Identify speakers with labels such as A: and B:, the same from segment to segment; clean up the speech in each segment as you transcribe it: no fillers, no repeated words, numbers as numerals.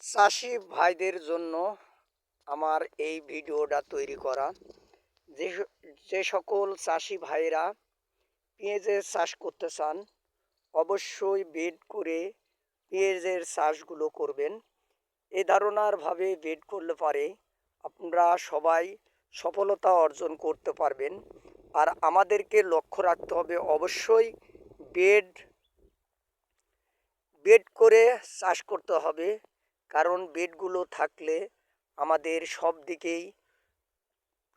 A: চাষি ভাইদের জন্য আমার এই ভিডিওটা তৈরি করা। যে যে সকল চাষি ভাইরা পেঁয়াজের চাষ করতে চান, অবশ্যই বেড করে পেঁয়াজের চাষগুলো করবেন। এ ধারণার ভাবে বেড করলে পারে আপনারা সবাই সফলতা অর্জন করতে পারবেন। আর আমাদেরকে লক্ষ্য রাখতে হবে অবশ্যই বেড বেড করে চাষ করতে হবে, কারণ বেডগুলো থাকলে আমাদের সব দিকেই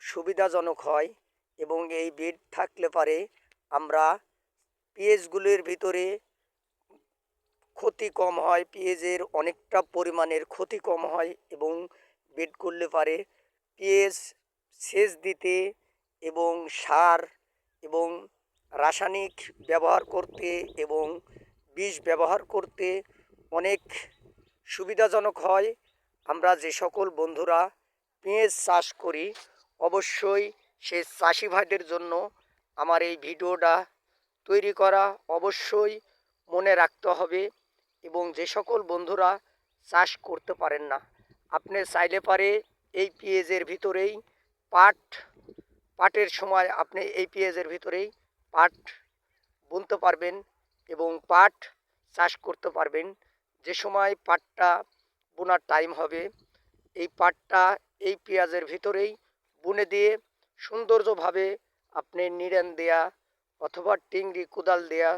A: সুবিধাজনক হয়। এবং এই বেড থাকলে পারে আমরা পেঁয়াজগুলির ভিতরে ক্ষতি কম হয়, পেঁয়াজের অনেকটা পরিমাণের ক্ষতি কম হয়। এবং বেড করলে পারে পেঁয়াজ সেচ দিতে এবং সার এবং রাসায়নিক ব্যবহার করতে এবং বিষ ব্যবহার করতে অনেক সুবিধাজনক হয়। আমরা যে সকল বন্ধুরা পেঁয়াজ চাষ করি, অবশ্যই সে চাষি ভাইদের জন্য আমার এই ভিডিওটা তৈরি করা। অবশ্যই মনে রাখতে হবে। এবং যে সকল বন্ধুরা চাষ করতে পারেন না, আপনি চাইলে পারে এই পেঁয়াজের ভিতরেই পাটের সময় আপনি এই পেঁয়াজের ভিতরেই পাট বুনতে পারবেন এবং পাট চাষ করতে পারবেন। যে সময় পাটটা বোনার টাইম হবে, এই পাটটা এই পেঁয়াজের ভিতরেই বুনে দিয়ে সৌন্দর্যভাবে আপনি নিড়ান দেয়া অথবা টিংরি কোদাল দেয়া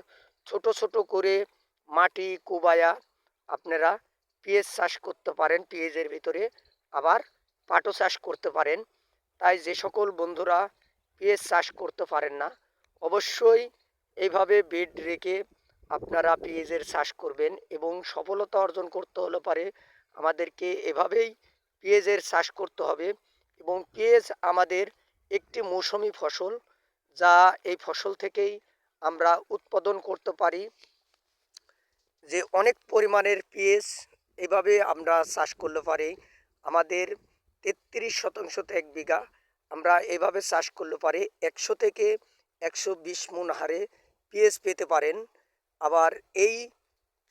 A: ছোট ছোট করে মাটি কোবায়া আপনারা পেঁয়াজ চাষ করতে পারেন। পেঁয়াজের ভিতরে আবার পাটও চাষ করতে পারেন। তাই যে সকল বন্ধুরা পেঁয়াজ চাষ করতে পারেন না, অবশ্যই এইভাবে বেড রেখে আপনারা পেঁয়াজের চাষ করবেন। এবং সফলতা অর্জন করতে হলে পারে আমাদেরকে এভাবেই পেঁয়াজের চাষ করতে হবে। এবং পেঁয়াজ আমাদের একটি মৌসুমি ফসল, যা এই ফসল থেকেই আমরা উৎপাদন করতে পারি। যে অনেক পরিমাণের পেঁয়াজ এভাবে আমরা চাষ করলে পারে আমাদের 33% 1 বিঘা আমরা এভাবে চাষ করলে পারে 100 থেকে 120 মণ হারে পেঁয়াজ পেতে পারেন। আবার এই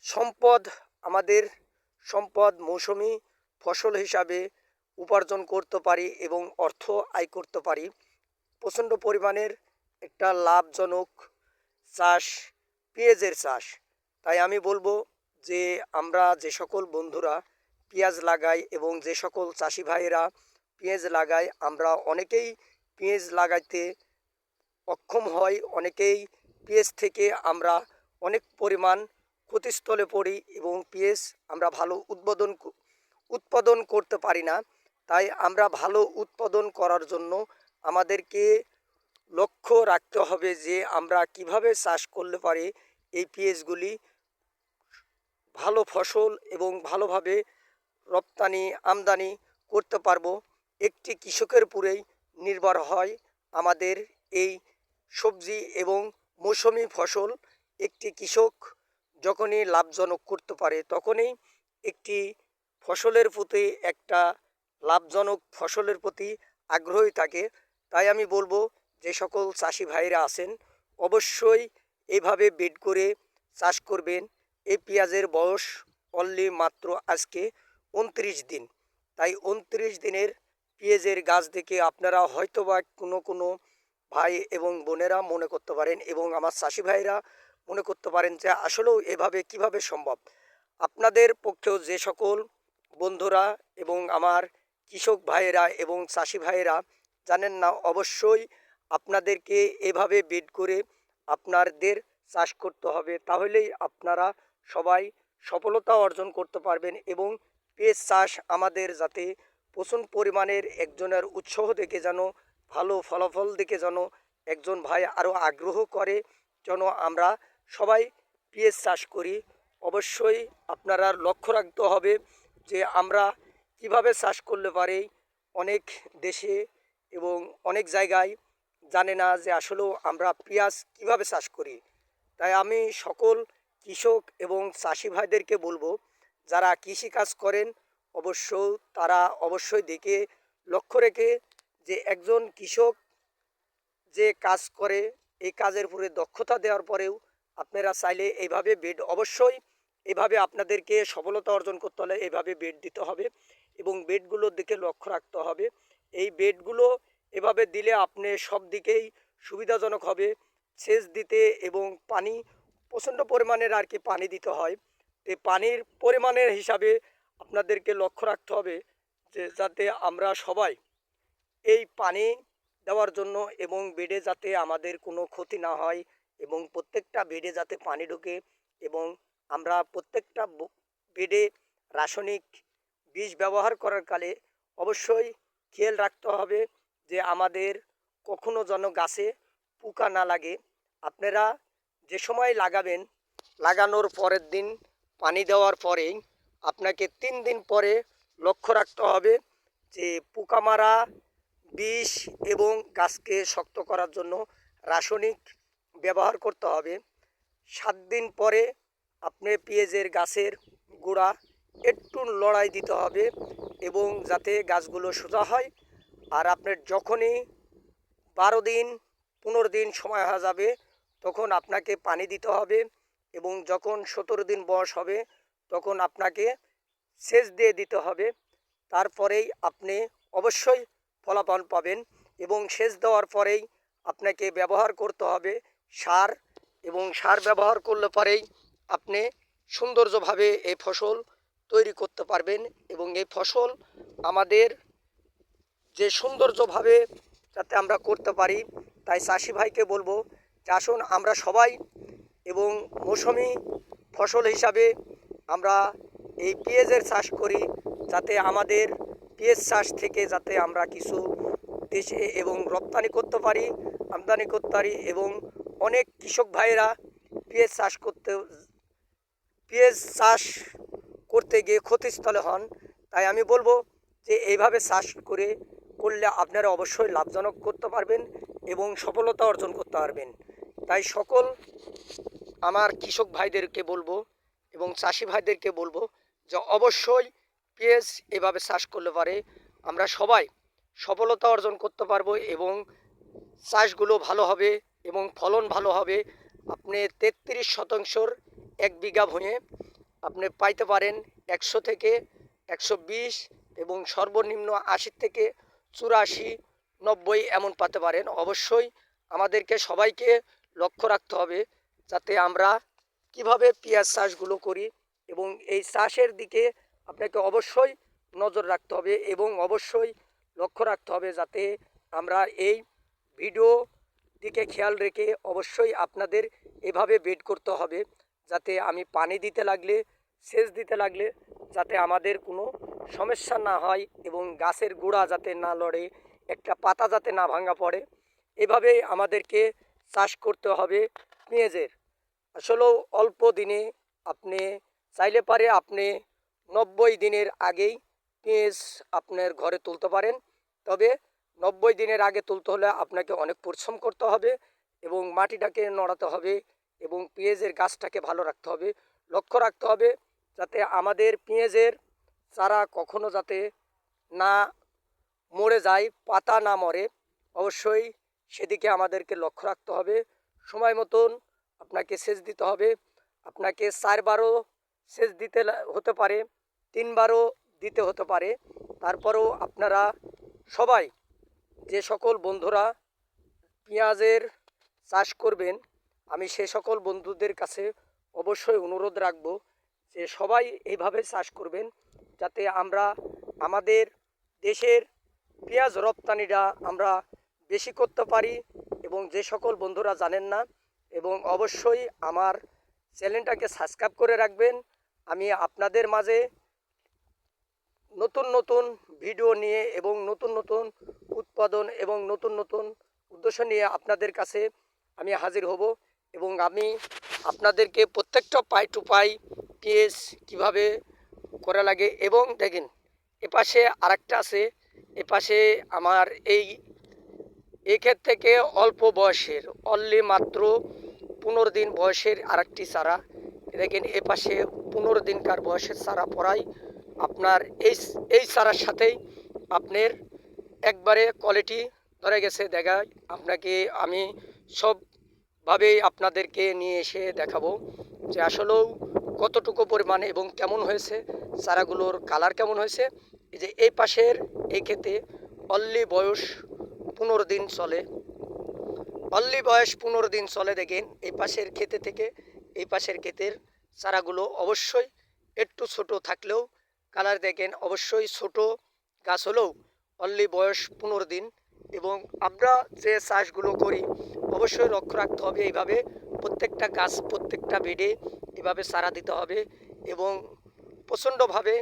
A: সম্পদ আমাদের সম্পদ মৌসুমি ফসল হিসাবে উপার্জন করতে পারি এবং অর্থ আয় করতে পারি। প্রচণ্ড পরিমাণের একটা লাভজনক চাষ পেঁয়াজের চাষ। তাই আমি বলবো যে আমরা যে সকল বন্ধুরা পেঁয়াজ লাগাই এবং যে সকল চাষি ভাইয়েরা পেঁয়াজ লাগায়, আমরা অনেকেই পেঁয়াজ লাগাইতে অক্ষম হয়। অনেকেই পেঁয়াজ থেকে আমরা অনেক পরিমাণ ক্ষতিস্থলে পড়ি এবং পেঁয়াজ আমরা ভালো উৎপাদন করতে পারি না। তাই আমরা ভালো উৎপাদন করার জন্য আমাদেরকে লক্ষ্য রাখতে হবে যে আমরা কিভাবে চাষ করলে পারে এই পেঁয়াজগুলি ভালো ফসল এবং ভালোভাবে রপ্তানি আমদানি করতে পারবো। একটি কৃষকের উপরেই নির্ভর হয় আমাদের এই সবজি এবং মৌসুমি ফসল। একটি কৃষক যখনই লাভজনক করতে পারে তখনই একটি ফসলের প্রতি একটা লাভজনক ফসলের প্রতি আগ্রহী থাকে। তাই আমি বলবো যে সকল চাষি ভাইরা আছেন অবশ্যই এইভাবে বেড করে চাষ করবেন। এই পেঁয়াজের বয়স অনলি মাত্র আজকে 29 দিন। তাই 29 দিনের পেঁয়াজের গাছ দেখে আপনারা হয়তোবা কোনো ভাই এবং বোনেরা মনে করতে পারেন এবং আমার চাষি ভাইরা মনে করতে পারেন যে আসলেও এভাবে কিভাবে সম্ভব। আপনাদের পক্ষেও যে সকল বন্ধুরা এবং আমার কৃষক ভাইয়েরা এবং চাষি ভাইয়েরা জানেন না, অবশ্যই আপনাদেরকে এভাবে বেড করে আপনাদের চাষ করতে হবে। তাহলেই আপনারা সবাই সফলতা অর্জন করতে পারবেন। এবং পেঁয়াজ চাষ আমাদের যাতে প্রচুর পরিমাণের একজনের উৎসাহ দেখে যেন ভালো ফলাফল দেখে যেন একজন ভাই আরও আগ্রহ করে যেন আমরা সবাই পেঁয়াজ চাষ করি। অবশ্যই আপনারা লক্ষ্য রাখতে হবে যে আমরা কিভাবে চাষ করলে পারে অনেক দেশে এবং অনেক জায়গায় জানে না যে আসলেও আমরা পেঁয়াজ কিভাবে চাষ করি। তাই আমি সকল কৃষক এবং চাষি ভাইদেরকে বলবো যারা কৃষিকাজ করেন তারা অবশ্যই দেখে লক্ষ্য রেখে যে একজন কৃষক যে কাজ করে এই কাজের উপরে দক্ষতা দেওয়ার পরেও আপনারা চাইলে এইভাবে বেড অবশ্যই এভাবে আপনাদেরকে সফলতা অর্জন করতে হলে এভাবে বেড দিতে হবে এবং বেডগুলোর দিকে লক্ষ্য রাখতে হবে। এই বেডগুলো এভাবে দিলে আপনি সব দিকেই সুবিধাজনক হবে সেচ দিতে, এবং পানি প্রচণ্ড পরিমাণের আর কি পানি দিতে হয়। তো পানির পরিমাণের হিসাবে আপনাদেরকে লক্ষ্য রাখতে হবে যে যাতে আমরা সবাই এই পানি দেওয়ার জন্য এবং বেডে যাতে আমাদের কোনো ক্ষতি না হয় এবং প্রত্যেকটা বেডে যাতে পানি ঢোকে, এবং আমরা প্রত্যেকটা বেডে রাসায়নিক বিষ ব্যবহার করার কালে অবশ্যই খেয়াল রাখতে হবে যে আমাদের কখনো যেন গাছে পোকা না লাগে। আপনারা যে সময় লাগাবেন, লাগানোর পরের দিন পানি দেওয়ার পরেই আপনাকে 3 দিন পরে লক্ষ্য রাখতে হবে যে পোকা মারা বিষ এবং গাছকে শক্ত করার জন্য রাসায়নিক ব্যবহার করতে হবে। 7 দিন পরে আপনি পেঁয়াজের গাছের গোড়া একটু লড়াই দিতে হবে এবং যাতে গাছগুলো সোজা হয়। আর আপনার যখনই 12 দিন 15 দিন সময় হয়ে যাবে তখন আপনাকে পানি দিতে হবে, এবং যখন 17 দিন বয়স হবে তখন আপনাকে সেচ দিয়ে দিতে হবে। তারপরেই আপনি অবশ্যই ফলাফল পাবেন, এবং সেচ দেওয়ার পরেই আপনাকে ব্যবহার করতে হবে সার, এবং সার ব্যবহার করলে পরেই আপনি সৌন্দর্যভাবে এই ফসল তৈরি করতে পারবেন। এবং এই ফসল আমাদের যে সৌন্দর্যভাবে যাতে আমরা করতে পারি, তাই চাষি ভাইকে বলবো যে আসুন আমরা সবাই এবং মৌসুমি ফসল হিসাবে আমরা এই পেঁয়াজের চাষ করি, যাতে আমাদের পেঁয়াজ চাষ থেকে যাতে আমরা কিছু দেশে এবং রপ্তানি করতে পারি, আমদানি করতে পারি, এবং অনেক কৃষক ভাইয়েরা পেঁয়াজ চাষ করতে গিয়ে ক্ষতিস্থলে হন। তাই আমি বলবো যে এইভাবে চাষ করলে আপনারা অবশ্যই লাভজনক করতে পারবেন এবং সফলতা অর্জন করতে পারবেন। তাই সকল আমার কৃষক ভাইদেরকে বলবো এবং চাষি ভাইদেরকে বলবো যে অবশ্যই পেঁয়াজ এভাবে চাষ করলে পারে আমরা সবাই সফলতা অর্জন করতে পারবো এবং চাষগুলো ভালো হবে এবং ফলন ভালো হবে। আপনি 33 শতাংশর 1 বিঘা ভূঁয়ে আপনি পাইতে পারেন 100 থেকে 120 এবং সর্বনিম্ন 80 থেকে 84, 90 এমন পেতে পারেন। অবশ্যই আমাদেরকে সবাইকে লক্ষ্য রাখতে হবে যাতে আমরা কিভাবে পেঁয়াজ চাষগুলো করি, এবং এই চাষের দিকে আপনাকে অবশ্যই নজর রাখতে হবে এবং অবশ্যই লক্ষ্য রাখতে হবে যাতে আমরা এই ভিডিও দিকে খেয়াল রেখে অবশ্যই আপনাদের এভাবে বেড করতে হবে যাতে আমি পানি দিতে লাগলে, সেচ দিতে লাগলে যাতে আমাদের কোনো সমস্যা না হয় এবং গাছের গোড়া যাতে না লড়ে, একটা পাতা যাতে না ভাঙা পড়ে। এভাবেই আমাদেরকে চাষ করতে হবে পেঁয়াজের। আসলেও অল্প দিনে আপনি চাইলে পারে আপনি 90 দিনের আগেই পেঁয়াজ আপনার ঘরে তুলতে পারেন। তবে 90 দিনের আগে তুলতে হলে আপনাকে অনেক পরিশ্রম করতে হবে এবং মাটিটাকে নড়াতে হবে এবং পেঁয়াজের গাছটাকে ভালো রাখতে হবে। লক্ষ্য রাখতে হবে যাতে আমাদের পেঁয়াজের চারা কখনো যাতে না মরে যায়, পাতা না মরে, অবশ্যই সেদিকে আমাদেরকে লক্ষ্য রাখতে হবে। সময় মতন আপনাকে সেচ দিতে হবে। আপনাকে 4 বারও সেচ দিতে হতে পারে, 3 বারও দিতে হতে পারে। তারপরেও আপনারা সবাই যে সকল বন্ধুরা পেঁয়াজের চাষ করবেন, আমি সে সকল বন্ধুদের কাছে অবশ্যই অনুরোধ রাখব যে সবাই এইভাবে চাষ করবেন যাতে আমরা আমাদের দেশের পেঁয়াজ রপ্তানিটা আমরা বেশি করতে পারি। এবং যে সকল বন্ধুরা জানেন না, এবং অবশ্যই আমার চ্যানেলটাকে সাবস্ক্রাইব করে রাখবেন। আমি আপনাদের মাঝে নতুন নতুন ভিডিও নিয়ে এবং নতুন নতুন উৎপাদন এবং নতুন নতুন উদ্দেশ্য নিয়ে আপনাদের কাছে আমি হাজির হব, এবং আমি আপনাদেরকে প্রত্যেকটা পাই টু পাই পেঁয়াজ কীভাবে করা লাগে। এবং দেখেন এপাশে আরেকটা আছে, এপাশে আমার এই ক্ষেত থেকে অল্প বয়সের অনলি মাত্র 15 দিন বয়সের আরেকটি চারা দেখেন, এপাশে 15 দিনকার বয়সের চারা পড়াই আপনার এই চারার সাথেই আপনার একবারে কোয়ালিটি ধরে গেছে। দেখায় আপনাকে আমি সবভাবেই আপনাদেরকে নিয়ে এসে দেখাবো যে আসলেও কতটুকু পরিমাণে এবং কেমন হয়েছে, চারাগুলোর কালার কেমন হয়েছে। এই যে এই পাশের এই ক্ষেতে অনলি বয়স 15 দিন চলে, অনলি বয়স 15 দিন চলে। দেখেন এই পাশের ক্ষেতে থেকে এই পাশের ক্ষেতের চারাগুলো অবশ্যই একটু ছোট থাকলেও কালার দেখেন অবশ্যই ছোট গাছ হলেও অনলি বয়স 15 দিন। এবং আমরা যে চাষগুলো করি অবশ্যই লক্ষ্য রাখতে হবে এইভাবে প্রত্যেকটা গাছ প্রত্যেকটা বেডে এভাবে চারা দিতে হবে এবং প্রচণ্ডভাবে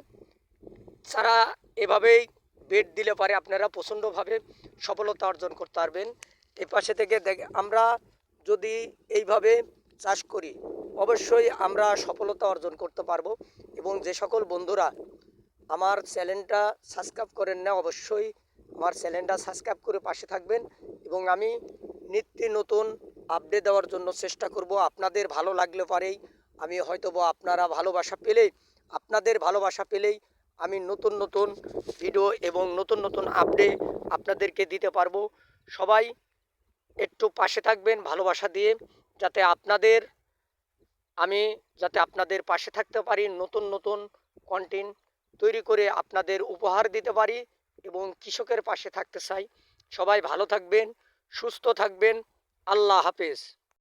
A: চারা এভাবেই বেড দিলে পারে আপনারা প্রচণ্ডভাবে সফলতা অর্জন করতে পারবেন। এ পাশে থেকে আমরা যদি এইভাবে চাষ করি অবশ্যই আমরা সফলতা অর্জন করতে পারবো। এবং যে সকল বন্ধুরা আমার চ্যানেলটা সাবস্ক্রাইব করেন না অবশ্যই আমার চ্যানেলটা সাবস্ক্রাইব করে পাশে থাকবেন এবং আমি নিত্য নতুন আপডেট দেওয়ার জন্য চেষ্টা করব। আপনাদের ভালো লাগলে পারেই আমি হয়তোবা আপনারা আপনাদের ভালোবাসা পেলেই আমি নতুন নতুন ভিডিও এবং নতুন নতুন আপডেট আপনাদেরকে দিতে পারবো। সবাই একটু পাশে থাকবেন ভালোবাসা দিয়ে, যাতে আপনাদের পাশে থাকতে পারি, নতুন নতুন কন্টেন্ট তৈরি করে আপনাদের উপহার দিতে পারি এবং কৃষকের পাশে থাকতে চাই। সবাই ভালো থাকবেন, সুস্থ থাকবেন। আল্লাহ হাফেজ।